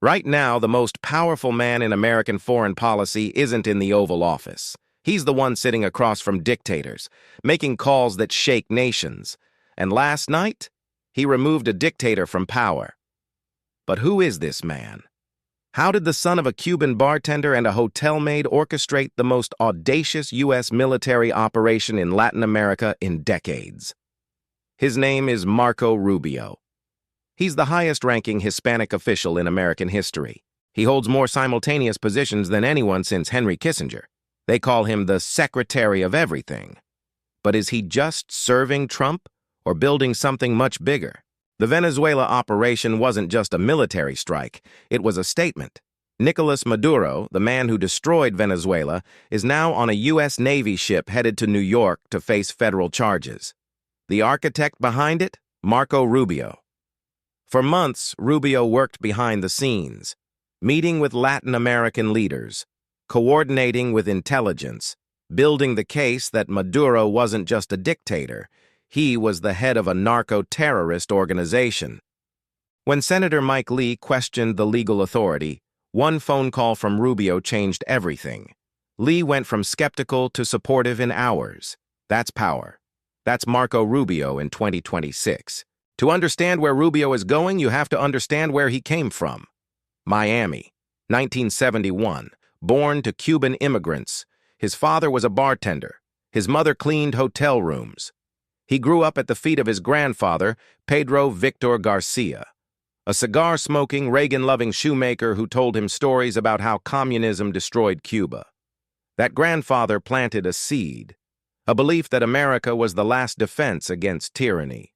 Right now, the most powerful man in American foreign policy isn't in the Oval Office. He's the one sitting across from dictators, making calls that shake nations. And last night, he removed a dictator from power. But who is this man? How did the son of a Cuban bartender and a hotel maid orchestrate the most audacious U.S. military operation in Latin America in decades? His name is Marco Rubio. He's the highest-ranking Hispanic official in American history. He holds more simultaneous positions than anyone since Henry Kissinger. They call him the Secretary of Everything. But is he just serving Trump or building something much bigger? The Venezuela operation wasn't just a military strike, it was a statement. Nicolás Maduro, the man who destroyed Venezuela, is now on a U.S. Navy ship headed to New York to face federal charges. The architect behind it? Marco Rubio. For months, Rubio worked behind the scenes, meeting with Latin American leaders, coordinating with intelligence, building the case that Maduro wasn't just a dictator, he was the head of a narco-terrorist organization. When Senator Mike Lee questioned the legal authority, one phone call from Rubio changed everything. Lee went from skeptical to supportive in hours. That's power. That's Marco Rubio in 2026. To understand where Rubio is going, you have to understand where he came from. Miami, 1971, born to Cuban immigrants. His father was a bartender. His mother cleaned hotel rooms. He grew up at the feet of his grandfather, Pedro Victor Garcia, a cigar-smoking, Reagan-loving shoemaker who told him stories about how communism destroyed Cuba. That grandfather planted a seed, a belief that America was the last defense against tyranny.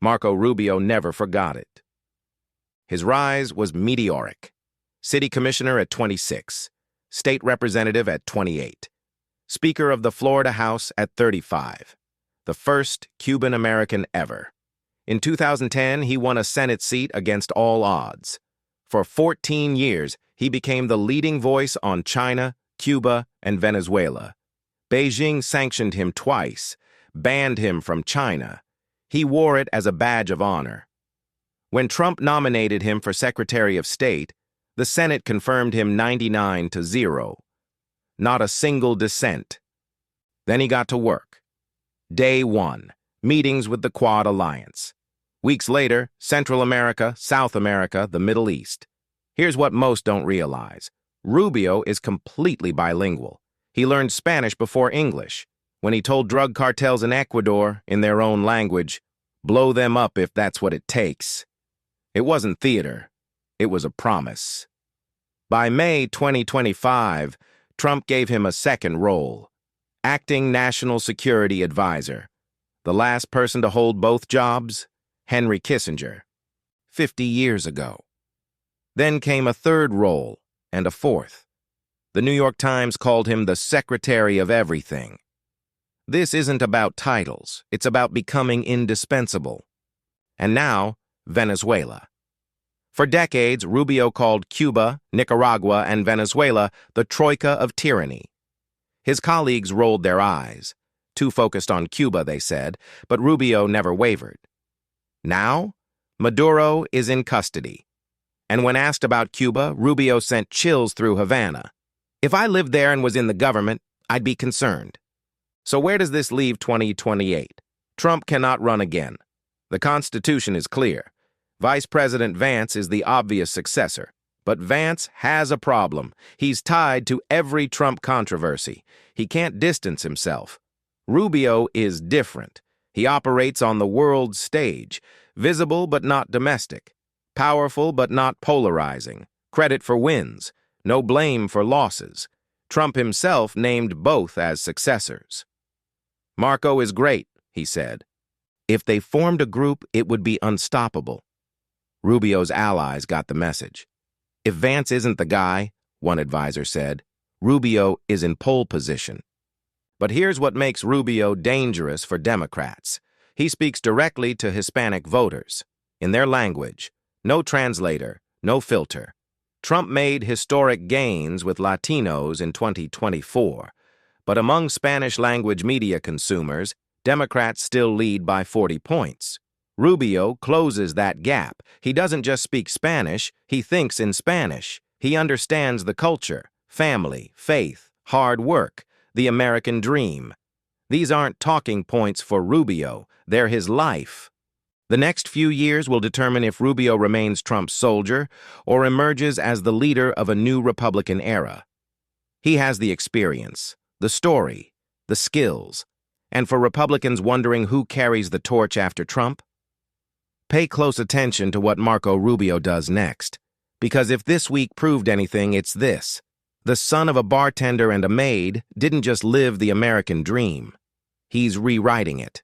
Marco Rubio never forgot it. His rise was meteoric. City commissioner at 26, state representative at 28, Speaker of the Florida House at 35, the first Cuban-American ever. In 2010, he won a Senate seat against all odds. For 14 years, he became the leading voice on China, Cuba, and Venezuela. Beijing sanctioned him twice, banned him from China. He wore it as a badge of honor. When Trump nominated him for Secretary of State, the Senate confirmed him 99-0. Not a single dissent. Then he got to work. Day 1, meetings with the Quad Alliance. Weeks later, Central America, South America, the Middle East. Here's what most don't realize. Rubio is completely bilingual. He learned Spanish before English. When he told drug cartels in Ecuador, in their own language, blow them up if that's what it takes. It wasn't theater. It was a promise. By May 2025, Trump gave him a second role, acting national security advisor. The last person to hold both jobs, Henry Kissinger, 50 years ago. Then came a third role and a fourth. The New York Times called him the Secretary of Everything. This isn't about titles, it's about becoming indispensable. And now, Venezuela. For decades, Rubio called Cuba, Nicaragua, and Venezuela the troika of tyranny. His colleagues rolled their eyes. Too focused on Cuba, they said, but Rubio never wavered. Now, Maduro is in custody. And when asked about Cuba, Rubio sent chills through Havana. If I lived there and was in the government, I'd be concerned. So where does this leave 2028? Trump cannot run again. The Constitution is clear. Vice President Vance is the obvious successor. But Vance has a problem. He's tied to every Trump controversy. He can't distance himself. Rubio is different. He operates on the world stage, visible but not domestic, powerful but not polarizing, credit for wins, no blame for losses. Trump himself named both as successors. Marco is great, he said. If they formed a group, it would be unstoppable. Rubio's allies got the message. If Vance isn't the guy, one advisor said, Rubio is in pole position. But here's what makes Rubio dangerous for Democrats. He speaks directly to Hispanic voters, in their language, no translator, no filter. Trump made historic gains with Latinos in 2024, but among Spanish-language media consumers, Democrats still lead by 40 points. Rubio closes that gap. He doesn't just speak Spanish, he thinks in Spanish. He understands the culture, family, faith, hard work, the American dream. These aren't talking points for Rubio, they're his life. The next few years will determine if Rubio remains Trump's soldier or emerges as the leader of a new Republican era. He has the experience, the story, the skills, and for Republicans wondering who carries the torch after Trump, pay close attention to what Marco Rubio does next, because if this week proved anything, it's this. The son of a bartender and a maid didn't just live the American dream. He's rewriting it.